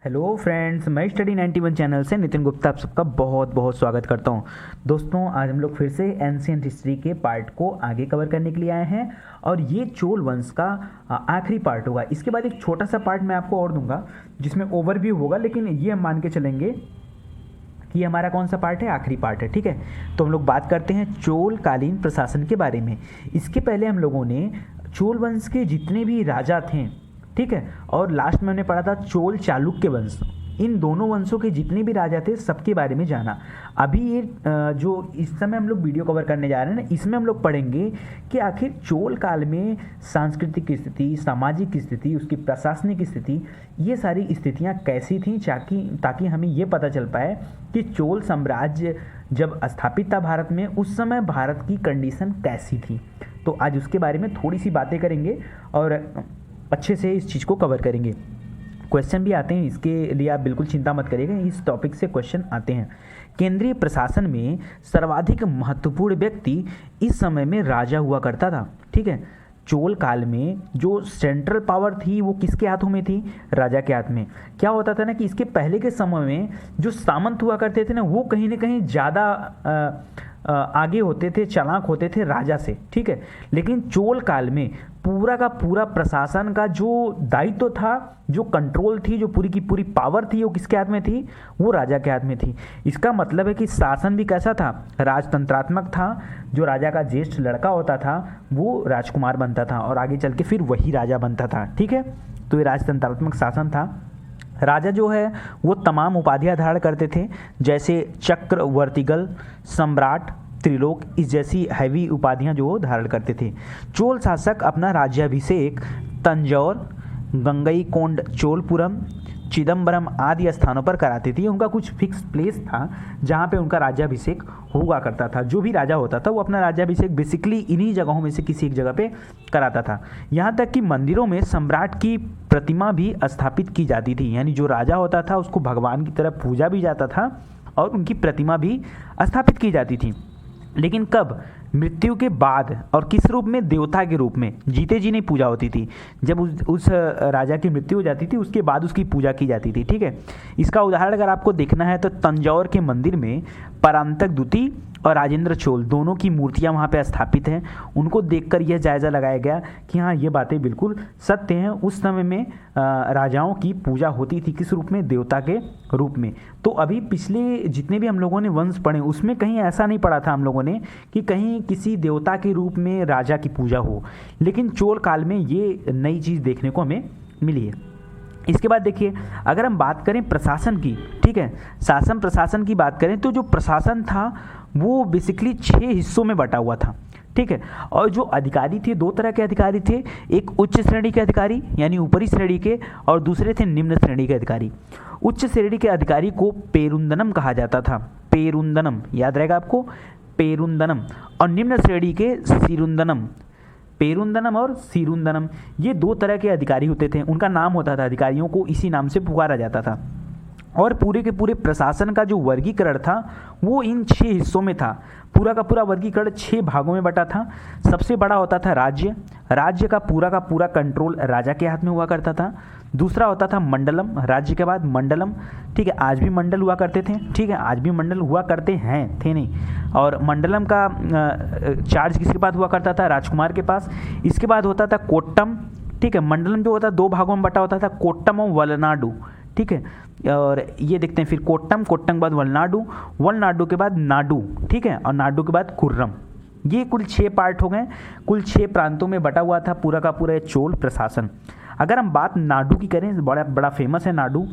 Hello friends, मैं study 91 channel से नितिन गुप्ता आप सबका बहुत बहुत स्वागत करता हूं। दोस्तों, आज हम लोग फिर से एंशिएंट हिस्ट्री के पार्ट को आगे कवर करने के लिए आए हैं और ये चोल वंश का आखिरी पार्ट होगा। इसके बाद एक छोटा सा पार्ट मैं आपको और दूंगा जिसमें ओवरव्यू होगा, लेकिन ये हम मान के चलेंगे कि हमारा कौन सा पार्ट है, आखिरी पार्ट है। ठीक है, तो हम लोग बात करते हैं चोल कालीन प्रशासन के बारे में। इसके पहले हम लोगों ने चोल वंश के जितने भी राजा थे, ठीक है, और लास्ट में हमने पढ़ा था चोल चालुक्य वंश, इन दोनों वंशों के जितने भी राजा थे सबके बारे में जाना। अभी ये जो इस समय हम लोग वीडियो कवर करने जा रहे हैं ना, इसमें हम लोग पढ़ेंगे कि आखिर चोल काल में सांस्कृतिक स्थिति, सामाजिक स्थिति, उसकी प्रशासनिक स्थिति, ये सारी स्थितियां कैसी थीं, ताकि हमें ये पता चल पाए कि चोल साम्राज्य जब स्थापित था भारत में, उस समय भारत की कंडीशन कैसी थी। तो आज उसके बारे में थोड़ी सी बातें करेंगे और अच्छे से इस चीज़ को कवर करेंगे। क्वेश्चन भी आते हैं, इसके लिए आप बिल्कुल चिंता मत करिएगा, इस टॉपिक से क्वेश्चन आते हैं। केंद्रीय प्रशासन में सर्वाधिक महत्वपूर्ण व्यक्ति इस समय में राजा हुआ करता था। ठीक है, चोल काल में जो सेंट्रल पावर थी वो किसके हाथों में थी? राजा के हाथ में। क्या होता था ना कि इसके पहले के समय में जो सामंत हुआ करते थे ना, वो कहीं ना कहीं ज़्यादा आगे होते थे, चालाक होते थे राजा से। ठीक है, लेकिन चोल काल में पूरा का पूरा प्रशासन का जो दायित्व था, जो कंट्रोल थी, जो पूरी की पूरी पावर थी, वो किसके हाथ में थी? वो राजा के हाथ में थी। इसका मतलब है कि शासन भी कैसा था? राजतंत्रात्मक था। जो राजा का ज्येष्ठ लड़का होता था वो राजकुमार बनता था और आगे चल के फिर वही राजा बनता था। ठीक है, तो ये राजतंत्रात्मक शासन था। राजा जो है वो तमाम उपाधियां धारण करते थे, जैसे चक्रवर्तीगल, सम्राट, त्रिलोक, इस जैसी हैवी उपाधियां जो धारण करते थे। चोल शासक अपना राज्याभिषेक तंजौर, गंगईकोंड चोलपुरम, चिदम्बरम आदि स्थानों पर कराते थे। उनका कुछ फिक्स प्लेस था जहाँ पे उनका राज्याभिषेक हुआ करता था। जो भी राजा होता था वो अपना राज्याभिषेक बेसिकली इन्हीं जगहों में से किसी एक जगह पे कराता था। यहाँ तक कि मंदिरों में सम्राट की प्रतिमा भी स्थापित की जाती थी, यानी जो राजा होता था उसको भगवान की तरह पूजा भी जाता था और उनकी प्रतिमा भी स्थापित की जाती थी। लेकिन कब? मृत्यु के बाद। और किस रूप में? देवता के रूप में। जीते जी नहीं पूजा होती थी, जब उस राजा की मृत्यु हो जाती थी उसके बाद उसकी पूजा की जाती थी। ठीक है, इसका उदाहरण अगर आपको देखना है तो तंजौर के मंदिर में परांतक द्वितीय और राजेंद्र चोल दोनों की मूर्तियां वहां पे स्थापित हैं। उनको देखकर यह जायज़ा लगाया गया कि हाँ, ये बातें बिल्कुल सत्य हैं। उस समय में राजाओं की पूजा होती थी किस रूप में? देवता के रूप में। तो अभी पिछले जितने भी हम लोगों ने वंश पढ़े उसमें कहीं ऐसा नहीं पढ़ा था हम लोगों ने कि कहीं किसी देवता के रूप में राजा की पूजा हो, लेकिन चोल काल में ये नई चीज़ देखने को हमें मिली है। इसके बाद देखिए, अगर हम बात करें प्रशासन की, ठीक है, शासन प्रशासन की बात करें तो जो प्रशासन था वो बेसिकली 6 हिस्सों में बटा हुआ था। ठीक है, और जो अधिकारी थे, 2 तरह के अधिकारी थे। एक उच्च श्रेणी के अधिकारी यानी ऊपरी श्रेणी के, और दूसरे थे निम्न श्रेणी के अधिकारी। उच्च श्रेणी के अधिकारी को पेरुंदनम कहा जाता था। पेरुंदनम याद रहेगा आपको, पेरुंदनम। और निम्न श्रेणी के सिरुंदनम। पेरुंदनम और सिरुंदनम, ये 2 तरह के अधिकारी होते थे। उनका नाम होता था, अधिकारियों को इसी नाम से पुकारा जाता था। और पूरे के पूरे प्रशासन का जो वर्गीकरण था वो इन 6 हिस्सों में था। पूरा का पूरा वर्गीकरण 6 भागों में बटा था। सबसे बड़ा होता था राज्य। राज्य का पूरा कंट्रोल राजा के हाथ में हुआ करता था। दूसरा होता था मंडलम, राज्य के बाद मंडलम। ठीक है, आज भी मंडल हुआ करते थे। ठीक है, आज भी मंडल हुआ करते हैं, थे नहीं। और मंडलम का चार्ज किसके पास हुआ करता था? राजकुमार के पास। इसके बाद होता था कोट्टम। ठीक है, मंडलम जो होता 2 भागों में बटा होता था, कोट्टम और वलनाडु। ठीक है, और ये देखते हैं फिर कोट्टम के बाद वलनाडु के बाद नाडु। ठीक है, और नाडु के बाद कुर्रम। ये कुल 6 पार्ट हो गए, कुल 6 प्रांतों में बटा हुआ था पूरा का पूरा चोल प्रशासन। अगर हम बात नाडु की करें, बड़ा फेमस है नाडु।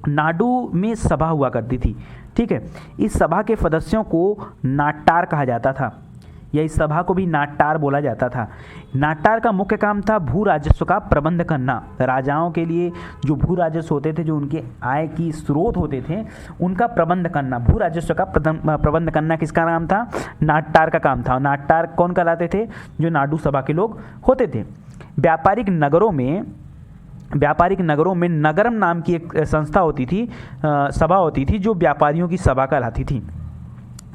नाडु में सभा हुआ करती थी। ठीक है, इस सभा के सदस्यों को नाट्टार कहा जाता था, या इस सभा को भी नाट्टार बोला जाता था। नाट्टार का मुख्य काम था भू राजस्व का प्रबंध करना। राजाओं के लिए जो भू राजस्व होते थे, जो उनके आय की स्रोत होते थे, उनका प्रबंध करना, भू राजस्व का प्रबंध करना किसका नाम था? नाट्टार का काम था। नाट्टार कौन कहलाते थे? जो नाडु सभा के लोग होते थे। व्यापारिक नगरों में नगरम नाम की एक संस्था होती थी, सभा होती थी, जो व्यापारियों की सभा कहलाती थी।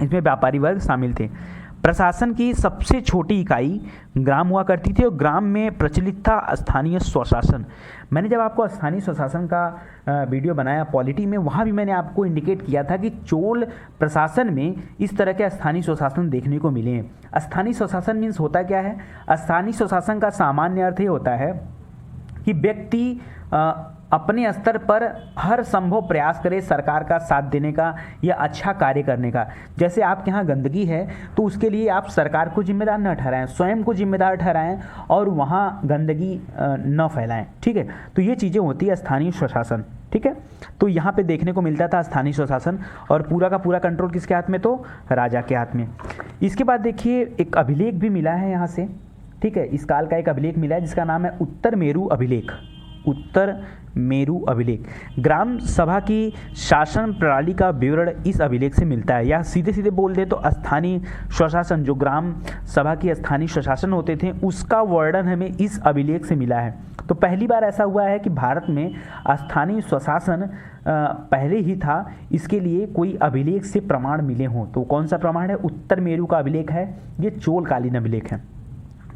इसमें व्यापारी वर्ग शामिल थे। प्रशासन की सबसे छोटी इकाई ग्राम हुआ करती थी और ग्राम में प्रचलित था स्थानीय स्वशासन। मैंने जब आपको स्थानीय स्वशासन का वीडियो बनाया पॉलिटी में, वहाँ भी मैंने आपको इंडिकेट किया था कि चोल प्रशासन में इस तरह के स्थानीय स्वशासन देखने को मिले हैं। स्थानीय स्वशासन मीन्स होता क्या है? स्थानीय स्वशासन का सामान्य अर्थ ये होता है कि व्यक्ति अपने स्तर पर हर संभव प्रयास करे सरकार का साथ देने का या अच्छा कार्य करने का। जैसे आपके यहाँ गंदगी है तो उसके लिए आप सरकार को जिम्मेदार न ठहराएं, स्वयं को जिम्मेदार ठहराएं और वहाँ गंदगी न फैलाएं। ठीक है, तो ये चीज़ें होती है स्थानीय स्वशासन। ठीक है, तो यहाँ पे देखने को मिलता था स्थानीय स्वशासन और पूरा का पूरा कंट्रोल किसके हाथ में? तो राजा के हाथ में। इसके बाद देखिए एक अभिलेख भी मिला है यहाँ से। ठीक है, इस काल का एक अभिलेख मिला है जिसका नाम है उत्तर मेरू अभिलेख। उत्तर मेरू अभिलेख ग्राम सभा की शासन प्रणाली का विवरण इस अभिलेख से मिलता है। या सीधे सीधे बोल दे तो स्थानीय स्वशासन, जो ग्राम सभा की स्थानीय स्वशासन होते थे, उसका वर्णन हमें इस अभिलेख से मिला है। तो पहली बार ऐसा हुआ है कि भारत में स्थानीय स्वशासन पहले ही था, इसके लिए कोई अभिलेख से प्रमाण मिले हों। तो कौन सा प्रमाण है? उत्तर मेरू का अभिलेख है, ये चोलकालीन अभिलेख है।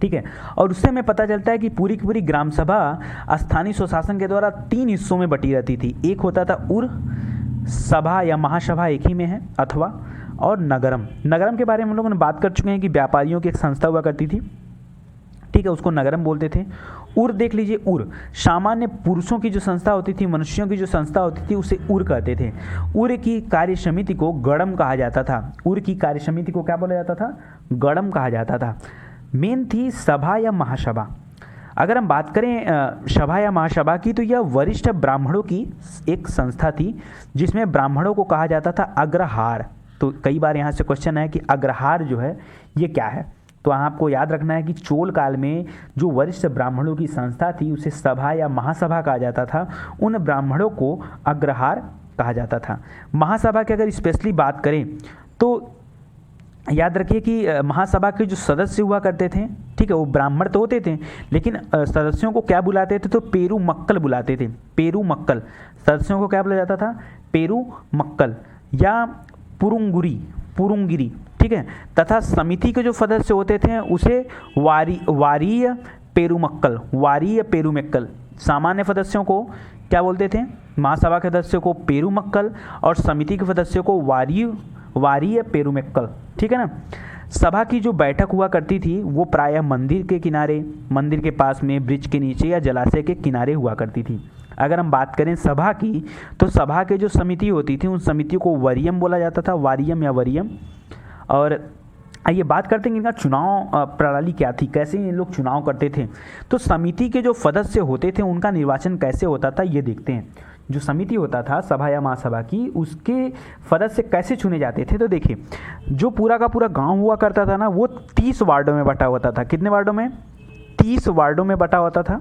ठीक है, और उससे हमें पता चलता है कि पूरी की पूरी ग्राम सभा स्थानीय स्वशासन के द्वारा 3 हिस्सों में बटी रहती थी। एक होता था उर सभा या महासभा, एक ही में है, अथवा और नगरम। नगरम के बारे में हम लोगों ने बात कर चुके हैं कि व्यापारियों की एक संस्था हुआ करती थी। ठीक है, उसको नगरम बोलते थे। उर देख लीजिए, उर सामान्य पुरुषों की जो संस्था होती थी, मनुष्यों की जो संस्था होती थी, उसे उर कहते थे। उर की कार्य समिति को गणम कहा जाता था। उर की कार्य समिति को क्या बोला जाता था? गणम कहा जाता था। मेन थी सभा या महासभा। अगर हम बात करें सभा या महासभा की, तो यह वरिष्ठ ब्राह्मणों की एक संस्था थी जिसमें ब्राह्मणों को कहा जाता था अग्रहार। तो कई बार यहाँ से क्वेश्चन है कि अग्रहार जो है ये क्या है? तो आपको याद रखना है कि चोल काल में जो वरिष्ठ ब्राह्मणों की संस्था थी उसे सभा या महासभा कहा जाता था। उन ब्राह्मणों को अग्रहार कहा जाता था। महासभा की अगर स्पेशली बात करें तो याद रखिए कि महासभा के जो सदस्य हुआ करते थे, ठीक है, वो ब्राह्मण तो होते थे, लेकिन सदस्यों को क्या बुलाते थे? तो पेरू मक्कल बुलाते थे। पेरू मक्कल सदस्यों को क्या बोला जाता था? पेरू मक्कल या पुरुंगिरी। ठीक है, तथा समिति के जो सदस्य होते थे उसे वारीय पेरूमक्कल, वारीय पेरूमक्कल। सामान्य सदस्यों को क्या बोलते थे? महासभा के सदस्यों को पेरूमक्कल और समिति के सदस्यों को वारीय पेरूमक्कल। ठीक है ना। सभा की जो बैठक हुआ करती थी वो प्रायः मंदिर के किनारे, मंदिर के पास में, ब्रिज के नीचे या जलाशय के किनारे हुआ करती थी। अगर हम बात करें सभा की, तो सभा के जो समिति होती थी उन समितियों को वरीयम बोला जाता था, वारियम या वरीयम। और आइए बात करते हैं इनका चुनाव प्रणाली क्या थी, कैसे ये लोग चुनाव करते थे। तो समिति के जो सदस्य होते थे उनका निर्वाचन कैसे होता था ये देखते हैं। जो समिति होता था सभा या महासभा की, उसके सदस्य कैसे चुने जाते थे। तो देखिए, जो पूरा का पूरा गांव हुआ करता था ना, वो 30 वार्डों में बटा होता था। कितने वार्डों में? 30 वार्डों में बटा होता था।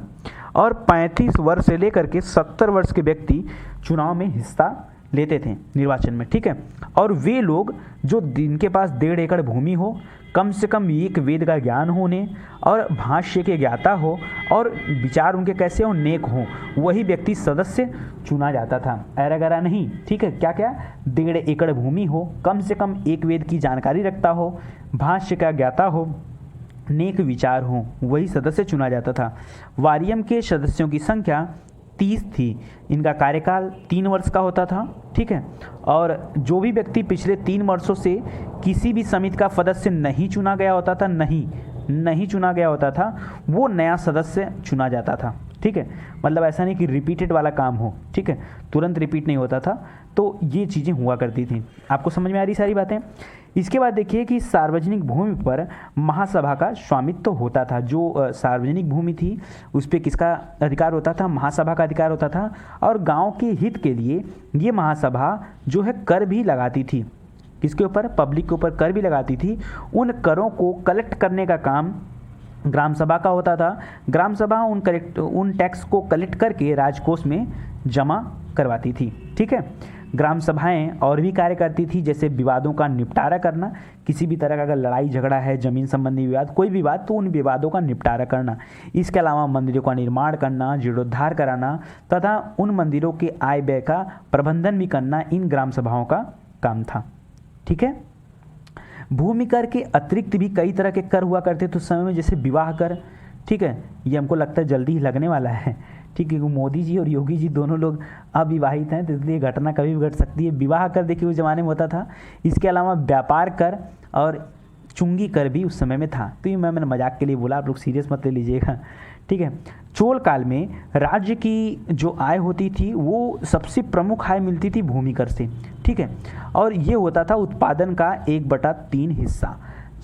और 35 वर्ष से लेकर के 70 वर्ष के व्यक्ति चुनाव में हिस्सा लेते थे, निर्वाचन में। ठीक है, और वे लोग जो जिनके पास 1.5 एकड़ भूमि हो, कम से कम एक वेद का ज्ञान होने और भाष्य के ज्ञाता हो और विचार उनके कैसे हो, नेक हो, वही व्यक्ति सदस्य चुना जाता था। ऐरा गैरा नहीं। ठीक है, क्या क्या? 1.5 एकड़ भूमि हो, कम से कम एक वेद की जानकारी रखता हो, भाष्य का ज्ञाता हो, नेक विचार हो, वही सदस्य चुना जाता था। वारियम के सदस्यों की संख्या 30 थी। इनका कार्यकाल 3 वर्ष का होता था। ठीक है, और जो भी व्यक्ति पिछले 3 वर्षों से किसी भी समिति का सदस्य नहीं चुना गया होता था, नहीं चुना गया होता था, वो नया सदस्य चुना जाता था। ठीक है, मतलब ऐसा नहीं कि रिपीटेड वाला काम हो। ठीक है, तुरंत रिपीट नहीं होता था। तो ये चीज़ें हुआ करती थी। आपको समझ में आ रही सारी बातें। इसके बाद देखिए कि सार्वजनिक भूमि पर महासभा का स्वामित्व तो होता था। जो सार्वजनिक भूमि थी उस पर किसका अधिकार होता था? महासभा का अधिकार होता था। और गांव के हित के लिए ये महासभा जो है कर भी लगाती थी। किसके ऊपर? पब्लिक के ऊपर कर भी लगाती थी। उन करों को कलेक्ट करने का काम ग्राम सभा का होता था। ग्राम सभा उन टैक्स को कलेक्ट करके राजकोष में जमा करवाती थी। ठीक है, ग्राम सभाएं और भी कार्य करती थी, जैसे विवादों का निपटारा करना। किसी भी तरह का अगर लड़ाई झगड़ा है, जमीन संबंधी विवाद, कोई भी विवाद, तो उन विवादों का निपटारा करना। इसके अलावा मंदिरों का निर्माण करना, जीर्णोद्धार कराना तथा उन मंदिरों के आय व्यय का प्रबंधन भी करना इन ग्राम सभाओं का काम था। ठीक है, भूमि कर के अतिरिक्त भी कई तरह के कर हुआ करते थे उस समय में, जैसे विवाह कर, ठीक है, ये हमको लगता है जल्दी ही लगने वाला है, ठीक है, मोदी जी और योगी जी दोनों लोग अविवाहित हैं, तो इसलिए घटना कभी भी घट सकती है। विवाह कर देखिए उस ज़माने में होता था। इसके अलावा व्यापार कर और चुंगी कर भी उस समय में था। तो ये मैंने मजाक के लिए बोला, आप लोग सीरियस मत ले लीजिएगा, ठीक है। चोल काल में राज्य की जो आय होती थी वो सबसे प्रमुख आय मिलती थी भूमि कर से, ठीक है, और ये होता था उत्पादन का 1/3 हिस्सा।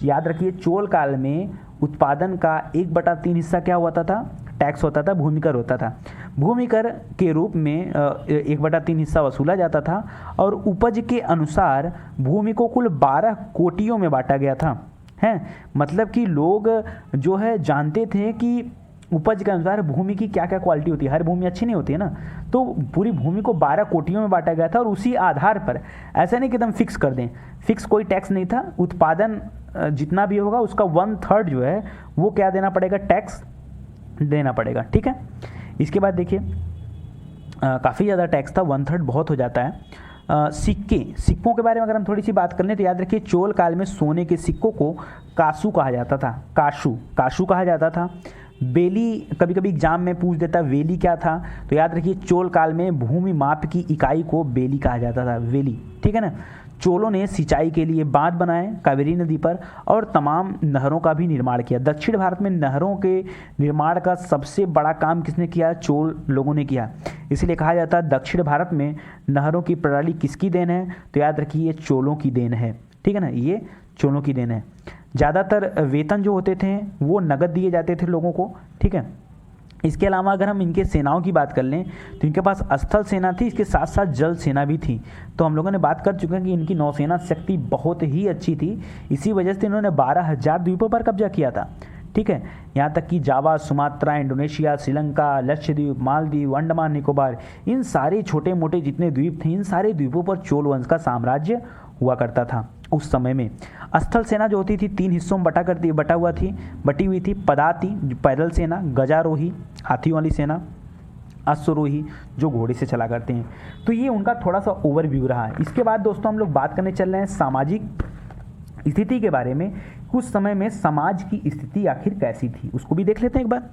याद रखिए चोल काल में उत्पादन का 1/3 हिस्सा क्या होता था, टैक्स होता था, भूमि कर होता था। भूमि कर के रूप में 1/3 हिस्सा वसूला जाता था और उपज के अनुसार भूमि को कुल 12 कोटियों में बांटा गया था, है। मतलब कि लोग जो है जानते थे कि उपज के अनुसार भूमि की क्या क्या क्वालिटी होती है, हर भूमि अच्छी नहीं होती है ना, तो पूरी भूमि को 12 कोटियों में बांटा गया था। और उसी आधार पर, ऐसा नहीं कि एकदम फिक्स कर दें, फिक्स कोई टैक्स नहीं था, उत्पादन जितना भी होगा उसका 1/3 जो है वो क्या देना पड़ेगा, टैक्स देना पड़ेगा, ठीक है। इसके बाद देखिए काफ़ी ज़्यादा टैक्स था, 1/3 बहुत हो जाता है। सिक्कों के बारे में अगर हम थोड़ी सी बात कर लें तो याद रखिए चोल काल में सोने के सिक्कों को कासू कहा जाता था, काशू कहा जाता था। बेली कभी कभी एग्जाम में पूछ देता वेली क्या था, तो याद रखिए चोल काल में भूमि माप की इकाई को बेली कहा जाता था, वेली, ठीक है ना। चोलों ने सिंचाई के लिए बांध बनाए कावेरी नदी पर और तमाम नहरों का भी निर्माण किया। दक्षिण भारत में नहरों के निर्माण का सबसे बड़ा काम किसने किया, चोल लोगों ने किया। इसलिए कहा जाता है दक्षिण भारत में नहरों की प्रणाली किसकी देन है, तो याद रखिए ये चोलों की देन है, ठीक है ना, ये चोलों की देन है। ज़्यादातर वेतन जो होते थे वो नगद दिए जाते थे लोगों को, ठीक है। इसके अलावा अगर हम इनके सेनाओं की बात कर लें तो इनके पास स्थल सेना थी, इसके साथ साथ जल सेना भी थी। तो हम लोगों ने बात कर चुके हैं कि इनकी नौसेना शक्ति बहुत ही अच्छी थी, इसी वजह से इन्होंने 12,000 द्वीपों पर कब्जा किया था, ठीक है। यहाँ तक कि जावा, सुमात्रा, इंडोनेशिया, श्रीलंका, लक्षद्वीप, मालदीव, अंडमान निकोबार, इन सारे छोटे मोटे जितने द्वीप थे इन सारे द्वीपों पर चोल वंश का साम्राज्य हुआ करता था उस समय में। स्थल सेना जो होती थी 3 हिस्सों में बटी हुई थी। पदाति पैदल सेना, गजारोही हाथियों वाली सेना, अश्वरोही जो घोड़े से चला करते हैं। तो ये उनका थोड़ा सा ओवरव्यू रहा। इसके बाद दोस्तों हम लोग बात करने चल रहे हैं सामाजिक स्थिति के बारे में। कुछ समय में समाज की स्थिति आखिर कैसी थी उसको भी देख लेते हैं एक बार।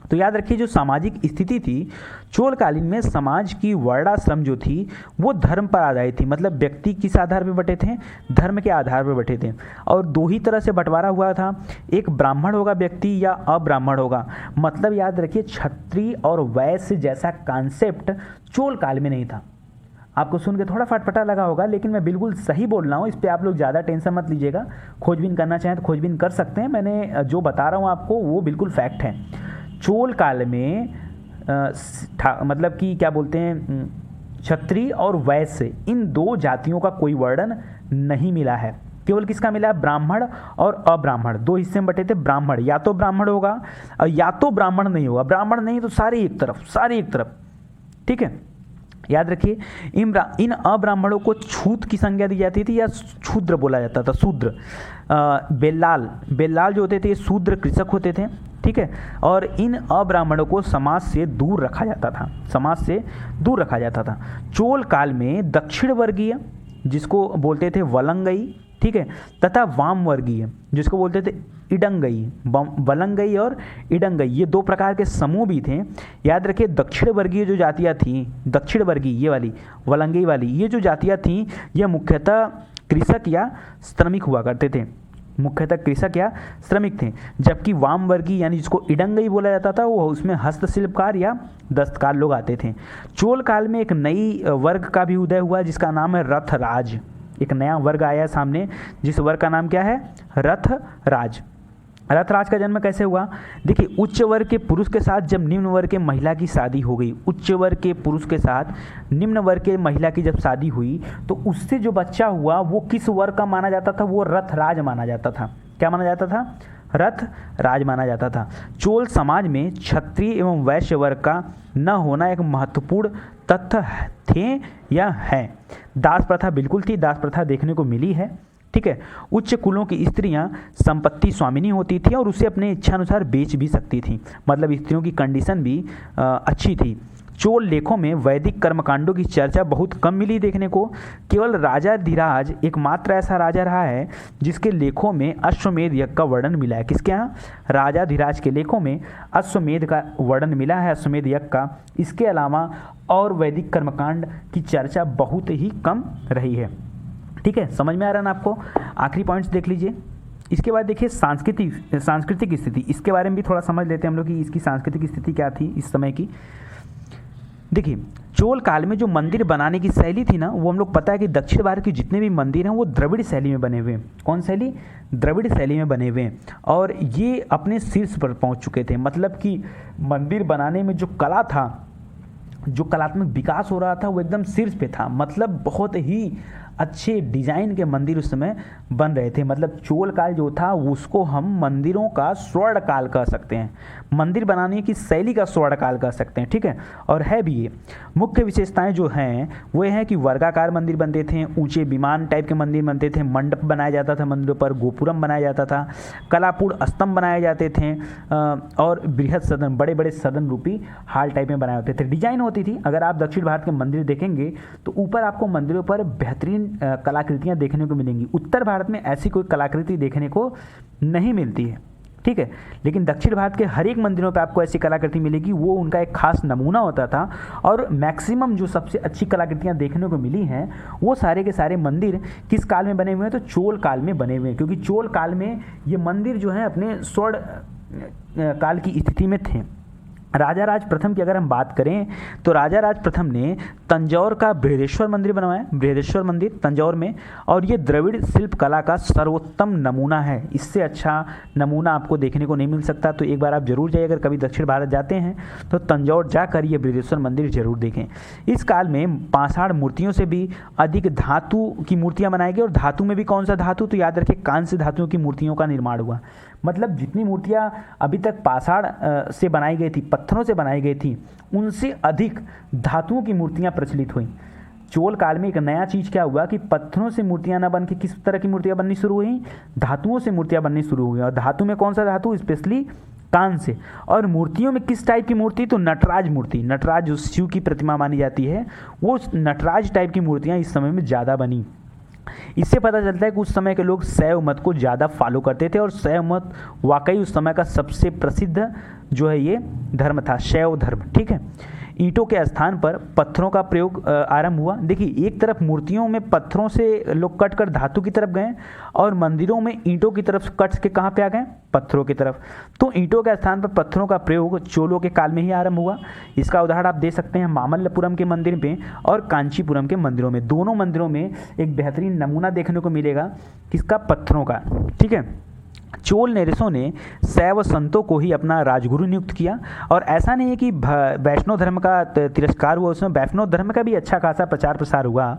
तो याद रखिए जो सामाजिक स्थिति थी चोलकालीन में, समाज की वर्णाश्रम जो थी वो धर्म पर आधारित थी। मतलब व्यक्ति किस आधार पर बटे थे, धर्म के आधार पर बटे थे। और 2 ही तरह से बंटवारा हुआ था, एक ब्राह्मण होगा व्यक्ति या अब्राह्मण होगा। मतलब याद रखिए क्षत्रिय और वैश्य जैसा कॉन्सेप्ट चोल काल में नहीं था। आपको सुन के थोड़ा फटफटा लगा होगा, लेकिन मैं बिल्कुल सही बोल रहा हूँ, इस पर आप लोग ज़्यादा टेंशन मत लीजिएगा। खोजबीन करना चाहें तो खोजबीन कर सकते हैं, मैंने जो बता रहा हूँ आपको वो बिल्कुल फैक्ट है। चोल काल में मतलब कि क्या बोलते हैं, क्षत्रिय और वैश्य इन 2 जातियों का कोई वर्णन नहीं मिला है। केवल किसका मिला है, ब्राह्मण और अब्राह्मण। 2 हिस्से में बटे थे। ब्राह्मण या तो ब्राह्मण होगा और या तो ब्राह्मण नहीं होगा। ब्राह्मण नहीं तो सारे एक तरफ, ठीक है। याद रखिए इन अब्राह्मणों को छूत की संज्ञा दी जाती थी या शूद्र बोला जाता था, शूद्र। बेल्लाल जो होते थे शूद्र कृषक होते थे, ठीक है। और इन अब्राह्मणों को समाज से दूर रखा जाता था। चोल काल में दक्षिण वर्गीय जिसको बोलते थे वलंगई, ठीक है, तथा वाम वर्गीय जिसको बोलते थे इडंगई। वलंगई और इडंगई ये 2 प्रकार के समूह भी थे। याद रखिए दक्षिण वर्गीय जो जातियाँ थीं, दक्षिण वर्गीय ये वाली वलंगई वाली ये जो जातियाँ थीं यह मुख्यतः कृषक या श्रमिक हुआ करते थे, थे। जबकि वाम वर्गीय यानी जिसको इडंगई बोला जाता था वो उसमें हस्तशिल्पकार या दस्तकार लोग आते थे। चोल काल में एक नई वर्ग का भी उदय हुआ जिसका नाम है रथराज। एक नया वर्ग आया सामने जिस वर्ग का नाम क्या है, रथराज। रथराज का जन्म कैसे हुआ, देखिए उच्च वर्ग के पुरुष के साथ जब निम्न वर्ग के महिला की शादी हो गई, उच्च वर्ग के पुरुष के साथ निम्न वर्ग के महिला की जब शादी हुई तो उससे जो बच्चा हुआ वो किस वर्ग का माना जाता था, वो रथराज माना जाता था। क्या माना जाता था, रथराज माना जाता था। चोल समाज में क्षत्रिय एवं वैश्य वर्ग का न होना एक महत्वपूर्ण तथ्य थे या है। दास प्रथा बिल्कुल थी, दास प्रथा देखने को मिली है, ठीक है। उच्च कुलों की स्त्रियां संपत्ति स्वामिनी होती थी और उसे अपने इच्छानुसार बेच भी सकती थी। मतलब स्त्रियों की कंडीशन भी अच्छी थी। चोल लेखों में वैदिक कर्मकांडों की चर्चा बहुत कम मिली देखने को। केवल राजा धीराज एकमात्र ऐसा राजा रहा है जिसके लेखों में अश्वमेध यज्ञ का वर्णन मिला है। किसके यहाँ? राजा धीराज के लेखों में अश्वमेध का वर्णन मिला है, अश्वमेध यज्ञ का। इसके अलावा और वैदिक कर्मकांड की चर्चा बहुत ही कम रही है। ठीक है, समझ में आ रहा है ना आपको? आखिरी पॉइंट्स देख लीजिए। इसके बाद देखिए सांस्कृतिक स्थिति, इसके बारे में भी थोड़ा समझ लेते हैं हम लोग कि इसकी सांस्कृतिक स्थिति क्या थी इस समय की। देखिए, चोल काल में जो मंदिर बनाने की शैली थी ना, वो हम लोग पता है कि दक्षिण भारत के जितने भी मंदिर हैं वो द्रविड़ शैली में बने हुए हैं। कौन शैली? द्रविड़ शैली में बने हुए हैं। और ये अपने शीर्ष पर पहुंच चुके थे। मतलब कि मंदिर बनाने में जो कला था, जो कलात्मक विकास हो रहा था, वो एकदम शीर्ष पे था। मतलब बहुत ही अच्छे डिज़ाइन के मंदिर उस समय बन रहे थे। मतलब चोल काल जो था उसको हम मंदिरों का स्वर्ण काल कह सकते हैं, मंदिर बनाने की शैली का स्वर्ण काल कह सकते हैं। ठीक है, और है भी ये। मुख्य विशेषताएं जो हैं वो हैं कि वर्गाकार मंदिर बनते थे, ऊंचे विमान टाइप के मंदिर बनते थे, मंडप बनाया जाता था मंदिरों पर, गोपुरम बनाया जाता था, कलापूर्ण स्तंभ बनाए जाते थे, और बृहद सदन, बड़े बड़े सदन रूपी हाल टाइप में बनाए होते थे। डिजाइन होती थी। अगर आप दक्षिण भारत के मंदिर देखेंगे तो ऊपर आपको मंदिरों पर बेहतरीन कलाकृतियां देखने को मिलेंगी। उत्तर भारत में ऐसी कोई कलाकृति देखने को नहीं मिलती है। ठीक है, लेकिन दक्षिण भारत के हर एक मंदिरों पे आपको ऐसी कलाकृति मिलेगी। वो उनका एक खास नमूना होता था। और मैक्सिमम जो सबसे अच्छी कलाकृतियां देखने को मिली हैं वो सारे के सारे मंदिर किस काल में बने हुए हैं? तो चोल काल में बने हुए हैं। क्योंकि चोल काल में ये मंदिर जो है अपने स्वर्ण काल की स्थिति में थे। राजा राज प्रथम की अगर हम बात करें तो राजा राज प्रथम ने तंजौर का बृहदेश्वर मंदिर बनवाया, बृहदेश्वर मंदिर तंजौर में। और ये द्रविड़ शिल्प कला का सर्वोत्तम नमूना है। इससे अच्छा नमूना आपको देखने को नहीं मिल सकता। तो एक बार आप जरूर जाइए, अगर कभी दक्षिण भारत जाते हैं तो तंजौर जाकर ये बृहदेश्वर मंदिर जरूर देखें। इस काल में पाषाण मूर्तियों से भी अधिक धातु की मूर्तियाँ बनाई गई। और धातु में भी कौन सा धातु? तो याद रखें, कांस्य धातुओं की मूर्तियों का निर्माण हुआ। मतलब जितनी मूर्तियाँ अभी तक पाषाण से बनाई गई थी, पत्थरों से बनाई गई थी, उनसे अधिक धातुओं की मूर्तियाँ प्रचलित हुई। चोल काल में एक नया चीज़ क्या हुआ कि पत्थरों से मूर्तियाँ ना बन के किस तरह की मूर्तियाँ बननी शुरू हुई? धातुओं से मूर्तियाँ बननी शुरू हुई। और धातु में कौन सा धातु? स्पेशली कांस्य। और मूर्तियों में किस टाइप की मूर्ति? तो नटराज मूर्ति। नटराज जो शिव की प्रतिमा मानी जाती है, वो नटराज टाइप की मूर्तियाँ इस समय में ज़्यादा बनी। इससे पता चलता है कि उस समय के लोग शैव मत को ज़्यादा फॉलो करते थे। और शैव मत वाकई उस समय का सबसे प्रसिद्ध जो है ये धर्म था, शैव धर्म। ठीक है, ईंटों के स्थान पर पत्थरों का प्रयोग आरंभ हुआ। देखिए, एक तरफ मूर्तियों में पत्थरों से लोग कट कर धातु की तरफ गए, और मंदिरों में ईंटों की तरफ कट के कहाँ पे आ गए? पत्थरों की तरफ। तो ईंटों के स्थान पर पत्थरों का प्रयोग चोलों के काल में ही आरंभ हुआ। इसका उदाहरण आप दे सकते हैं मामल्लपुरम के मंदिर में और कांचीपुरम के मंदिरों में। दोनों मंदिरों में एक बेहतरीन नमूना देखने को मिलेगा किसका? पत्थरों का। ठीक है, चोल नरेशों ने शैव संतों को ही अपना राजगुरु नियुक्त किया। और ऐसा नहीं है कि वैष्णव धर्म का तिरस्कार हुआ, उसमें वैष्णव धर्म का भी अच्छा खासा प्रचार प्रसार हुआ।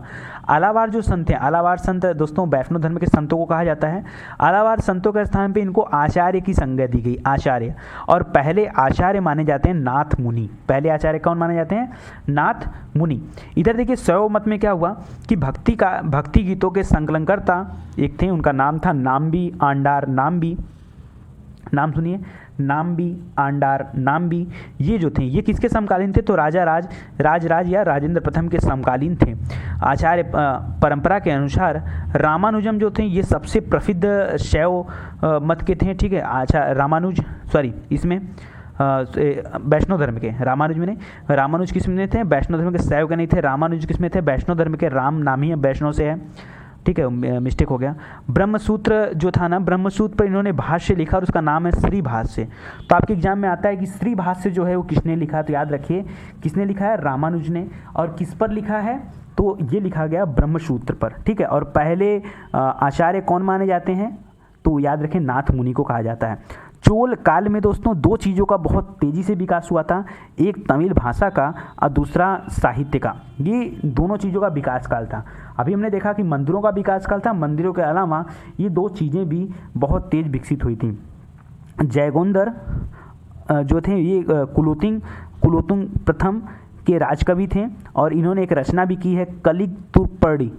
आलावार जो संत हैं, आलावार संत दोस्तों वैष्णव धर्म के संतों को कहा जाता है। आलावार संतों के स्थान पे इनको आचार्य की संज्ञा दी गई, आचार्य। और पहले आचार्य माने जाते हैं नाथ मुनि। पहले आचार्य कौन माने जाते हैं? नाथ मुनि। इधर देखिए, शैव मत में क्या हुआ कि भक्ति गीतों के संकलनकर्ता एक थे, उनका नाम था नाम्बी आंडार नाम्बी। नाम सुनिए, नाम्बी आंडार नाम्बी। ये जो थे ये किसके समकालीन थे? तो राज या राजेंद्र प्रथम के समकालीन थे। आचार्य परंपरा के अनुसार रामानुजम जो थे ये सबसे प्रसिद्ध शैव मत के थे। ठीक है, इसमें वैष्णव धर्म के, रामानुज किस में थे? वैष्णव धर्म के, शैव के नहीं थे। रामानुज किस में थे? वैष्णव धर्म के। राम नाम ही वैष्णव से है। ठीक है, मिस्टेक हो गया। ब्रह्मसूत्र जो था ना, ब्रह्मसूत्र पर इन्होंने भाष्य लिखा और उसका नाम है श्री भाष्य। तो आपके एग्जाम में आता है कि श्री भाष्य जो है वो किसने लिखा? तो याद रखिए किसने लिखा है? रामानुज ने। और किस पर लिखा है? तो ये लिखा गया ब्रह्मसूत्र पर। ठीक है, और पहले आचार्य कौन माने जाते हैं? तो याद रखें नाथ मुनि को कहा जाता है। चोल काल में दोस्तों दो चीज़ों का बहुत तेज़ी से विकास हुआ था, एक तमिल भाषा का और दूसरा साहित्य का। ये दोनों चीज़ों का विकास काल था। अभी हमने देखा कि मंदिरों का विकास काल था, मंदिरों के अलावा ये दो चीज़ें भी बहुत तेज़ विकसित हुई थी। जयगोंदर जो थे ये कुलोतुंग प्रथम के राजकवि थे और इन्होंने एक रचना भी की है, कलिग तुर्पड़ी।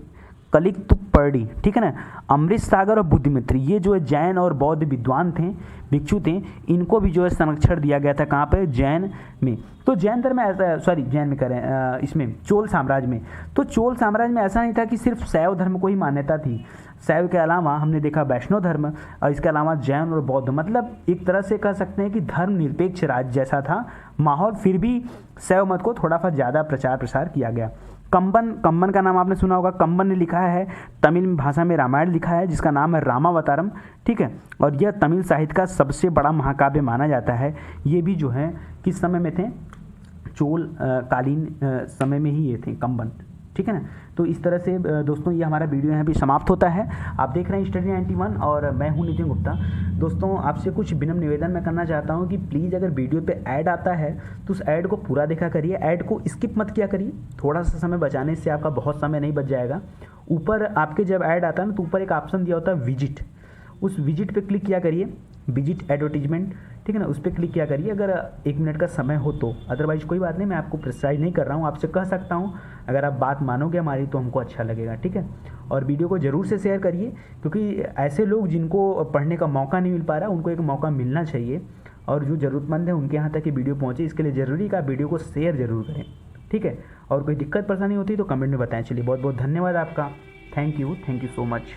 कलिकतुपर्णी, ठीक है ना, अमृत सागर और बुद्धिमित्र, ये जो है जैन और बौद्ध विद्वान थे, भिक्षु थे, इनको भी जो है संरक्षण दिया गया था। कहाँ पे? जैन में। तो जैन धर्म में ऐसा, सॉरी जैन में करें, इसमें चोल साम्राज्य में, तो चोल साम्राज्य में ऐसा नहीं था कि सिर्फ शैव धर्म को ही मान्यता थी। शैव के अलावा हमने देखा वैष्णव धर्म और इसके अलावा जैन और बौद्ध, मतलब एक तरह से कह सकते हैं कि धर्म निरपेक्ष राज्य जैसा था माहौल, फिर भी शैव मत को थोड़ा सा ज़्यादा प्रचार प्रसार किया गया। कंबन का नाम आपने सुना होगा। कंबन ने लिखा है तमिल भाषा में रामायण लिखा है जिसका नाम है रामावतारम, ठीक है, और यह तमिल साहित्य का सबसे बड़ा महाकाव्य माना जाता है। ये भी जो है किस समय में थे? चोल कालीन समय में ही ये थे कंबन, ठीक है ना। तो इस तरह से दोस्तों ये हमारा वीडियो यहाँ भी समाप्त होता है। आप देख रहे हैं स्टडी 91 और मैं हूँ नितिन गुप्ता। दोस्तों आपसे कुछ विनम्र निवेदन मैं करना चाहता हूँ कि प्लीज़ अगर वीडियो पे ऐड आता है तो उस ऐड को पूरा देखा करिए, ऐड को स्किप मत किया करिए। थोड़ा सा समय बचाने से आपका बहुत समय नहीं बच जाएगा। ऊपर आपके जब ऐड आता है ना तो ऊपर एक ऑप्शन दिया होता है विजिट, उस विजिट पे क्लिक किया करिए, विजिट एडवर्टीजमेंट, ठीक है ना, उस पर क्लिक किया करिए अगर 1 मिनट का समय हो तो। अदरवाइज कोई बात नहीं, मैं आपको प्रेशराइज नहीं कर रहा हूँ, आपसे कह सकता हूँ अगर आप बात मानोगे हमारी तो हमको अच्छा लगेगा, ठीक है। और वीडियो को ज़रूर से शेयर करिए क्योंकि ऐसे लोग जिनको पढ़ने का मौका नहीं मिल पा रहा उनको एक मौका मिलना चाहिए और जो ज़रूरतमंद है उनके यहाँ तक ये वीडियो पहुँचे, इसके लिए ज़रूरी का वीडियो को शेयर ज़रूर करें, ठीक है। और कोई दिक्कत परेशानी होती है तो कमेंट में बताएं। चलिए बहुत बहुत धन्यवाद आपका, थैंक यू सो मच।